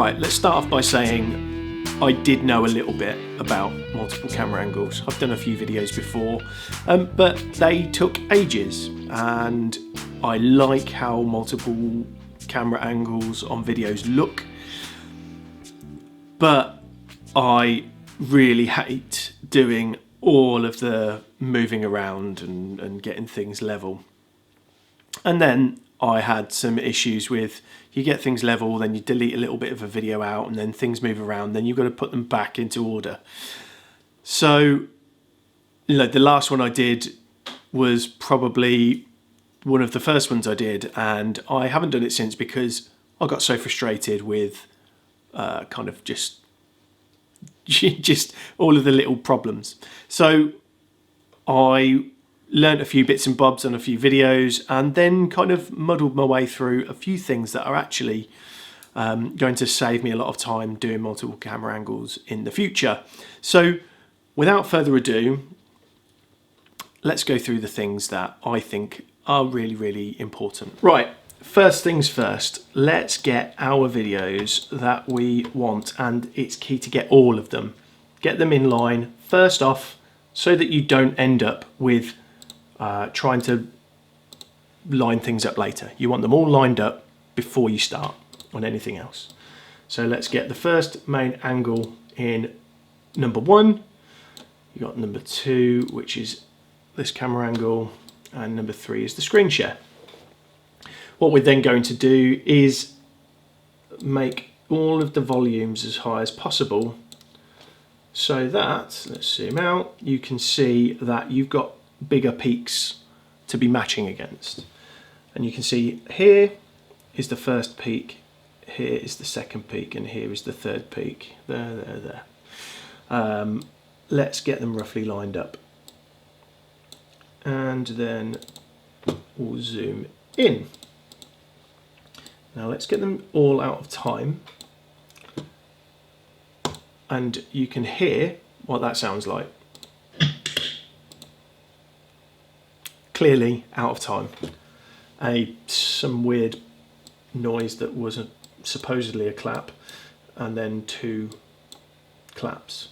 Right, let's start off by saying I did know a little bit about multiple camera angles. I've done a few videos before, but they took ages, and I like how multiple camera angles on videos look, but I really hate doing all of the moving around and getting things level. And then I had some issues with, you get things level, then you delete a little bit of a video out, and then things move around, then you've got to put them back into order. So, the last one I did was probably one of the first ones I did, and I haven't done it since because I got so frustrated with kind of just all of the little problems. So I learnt a few bits and bobs on a few videos, and then kind of muddled my way through a few things that are actually going to save me a lot of time doing multiple camera angles in the future. So without further ado, let's go through the things that I think are really, really important. Right, first things first, let's get our videos that we want, and it's key to get all of them. Get them in line first off, so that you don't end up with trying to line things up later. You want them all lined up before you start on anything else. So let's get the first main angle in number 1. You got number 2, which is this camera angle, and number 3 is the screen share. What we're then going to do is make all of the volumes as high as possible, so that, let's zoom out, you can see that you've got bigger peaks to be matching against. And you can see here is the first peak, here is the second peak, and here is the third peak. There. Let's get them roughly lined up. And then we'll zoom in. Now let's get them all out of time. And you can hear what that sounds like. Clearly out of time. Some weird noise that wasn't supposedly a clap, and then 2 claps.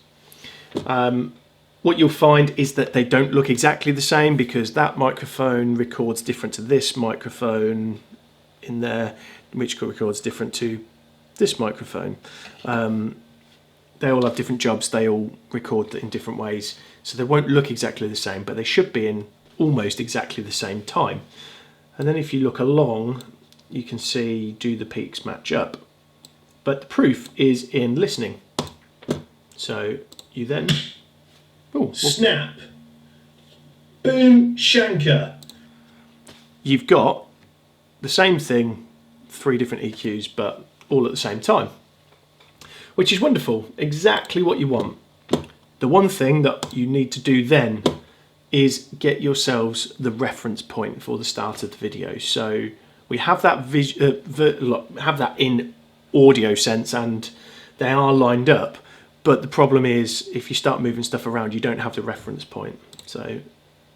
What you'll find is that they don't look exactly the same, because that microphone records different to this microphone in there, which records different to this microphone. They all have different jobs, they all record in different ways, so they won't look exactly the same, but they should be in almost exactly the same time. And then if you look along, you can see, do the peaks match up? But the proof is in listening. So you then, snap, boom, shanker. You've got the same thing, 3 different EQs, but all at the same time, which is wonderful, exactly what you want. The one thing that you need to do then is get yourselves the reference point for the start of the video. So we have that have that in audio sense, and they are lined up, but the problem is if you start moving stuff around, you don't have the reference point, so,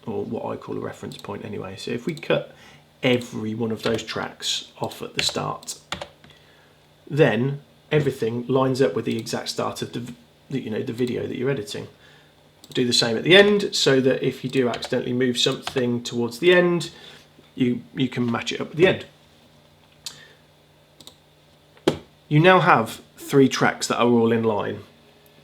or what I call a reference point anyway. So if we cut every one of those tracks off at the start, then everything lines up with the exact start of the video that you're editing. Do the same at the end, so that if you do accidentally move something towards the end, you can match it up at the end. You now have 3 tracks that are all in line,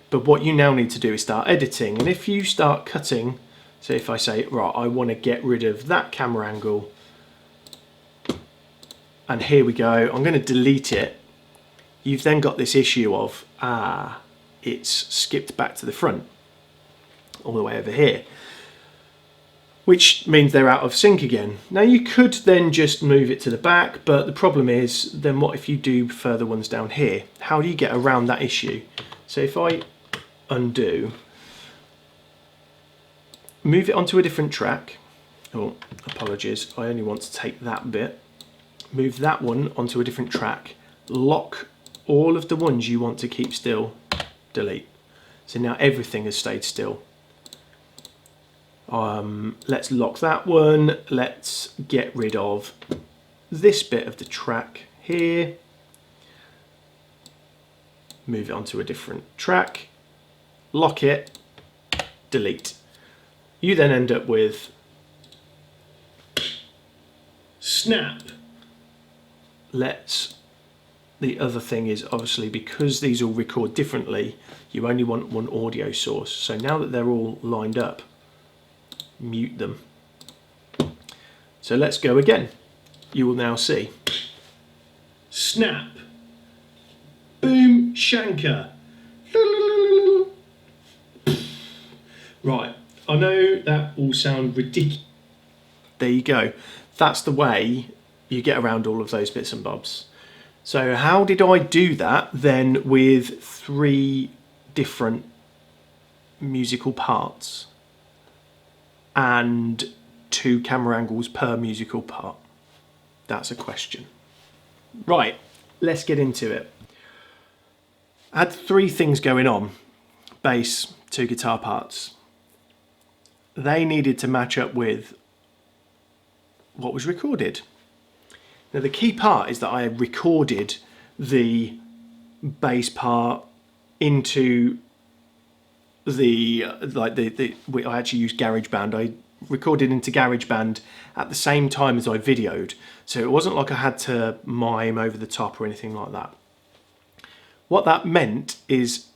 but what you now need to do is start editing. And if you start cutting, so if I say, right, I want to get rid of that camera angle, and here we go, I'm going to delete it, you've then got this issue of, it's skipped back to the front, all the way over here, which means they're out of sync again. Now you could then just move it to the back, but the problem is, then what if you do further ones down here? How do you get around that issue? So if I undo, move it onto a different track, oh, apologies, I only want to take that bit, move that one onto a different track, lock all of the ones you want to keep still, delete. So now everything has stayed still. Let's lock that one. Let's get rid of this bit of the track here. move it onto a different track, lock it, delete. You then end up with snap. The other thing is, obviously, because these all record differently, you only want one audio source. So now that they're all lined up, mute them. So let's go again. You will now see snap, boom shankar. Right, I know that all sound ridiculous. There you go. That's the way you get around all of those bits and bobs. So how did I do that then with 3 different musical parts and 2 camera angles per musical part? That's a question. Right, let's get into it. I had 3 things going on: bass, 2 guitar parts. They needed to match up with what was recorded. Now the key part is that I recorded the bass part into I actually used GarageBand. I recorded into GarageBand at the same time as I videoed, so it wasn't like I had to mime over the top or anything like that. What that meant is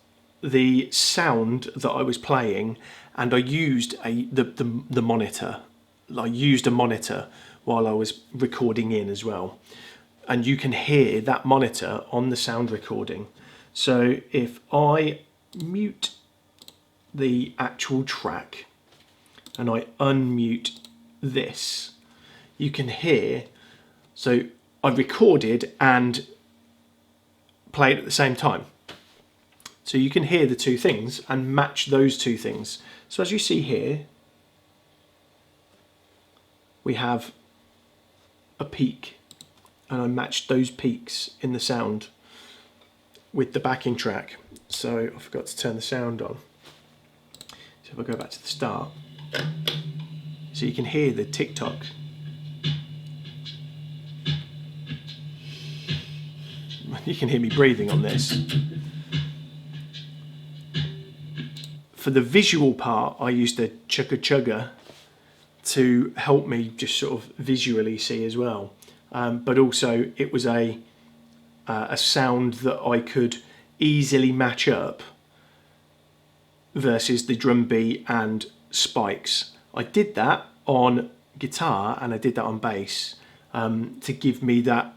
the sound that I was playing, and I used the monitor. I used a monitor while I was recording in as well, and you can hear that monitor on the sound recording. So if I mute the actual track and I unmute this, you can hear, so I recorded and played at the same time. So you can hear the 2 things and match those 2 things. So as you see here, we have a peak, and I matched those peaks in the sound with the backing track. So I forgot to turn the sound on. So if I go back to the start, so you can hear the tick-tock. You can hear me breathing on this. For the visual part, I used a chugga chugga to help me just sort of visually see as well. But also it was a sound that I could easily match up versus the drum beat and spikes. I did that on guitar and I did that on bass to give me that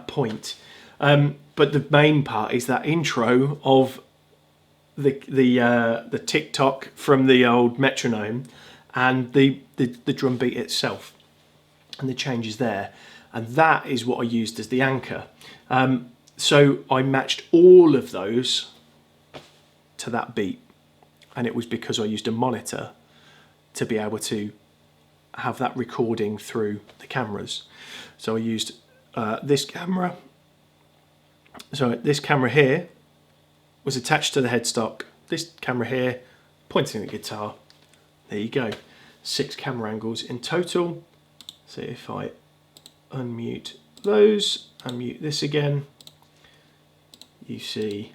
point. But the main part is that intro of the tick-tock from the old metronome and the drum beat itself and the changes there, and that is what I used as the anchor. So I matched all of those to that beat, and it was because I used a monitor to be able to have that recording through the cameras. So I used this camera. So this camera here was attached to the headstock. This camera here pointing at the guitar. There you go. 6 camera angles in total. So if I unmute those and mute this again, you see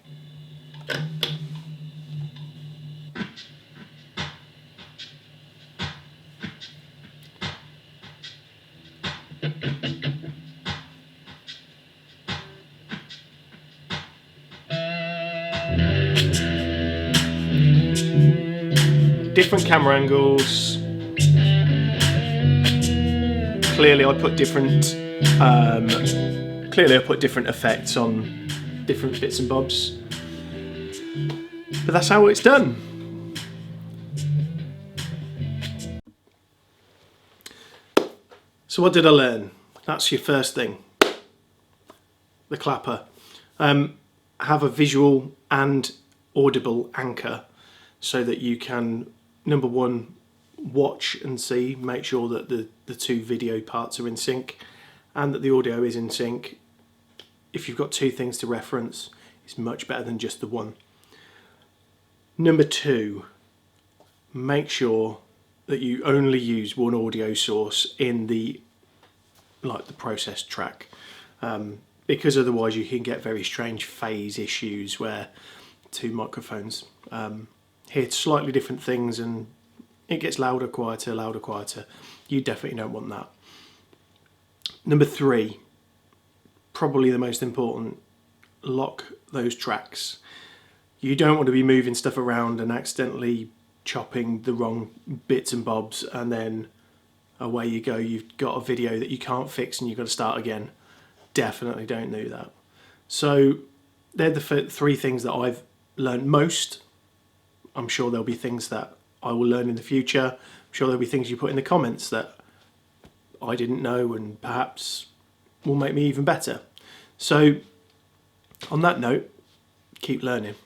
different camera angles. Clearly I put different effects on different bits and bobs, but that's how it's done. So what did I learn? That's your first thing, the clapper. Have a visual and audible anchor so that you can, number one, watch and see, make sure that the 2 video parts are in sync and that the audio is in sync. If you've got 2 things to reference, it's much better than just the one. Number 2, make sure that you only use one audio source in the process track. because otherwise you can get very strange phase issues where two microphones hear slightly different things and it gets louder, quieter, louder, quieter. You definitely don't want that. Number 3, probably the most important, lock those tracks. You don't want to be moving stuff around and accidentally chopping the wrong bits and bobs, and then away you go. You've got a video that you can't fix and you've got to start again. Definitely don't do that. So they're the 3 things that I've learned most. I'm sure there'll be things that I will learn in the future. I'm sure there'll be things you put in the comments that I didn't know and perhaps will make me even better. So on that note, keep learning.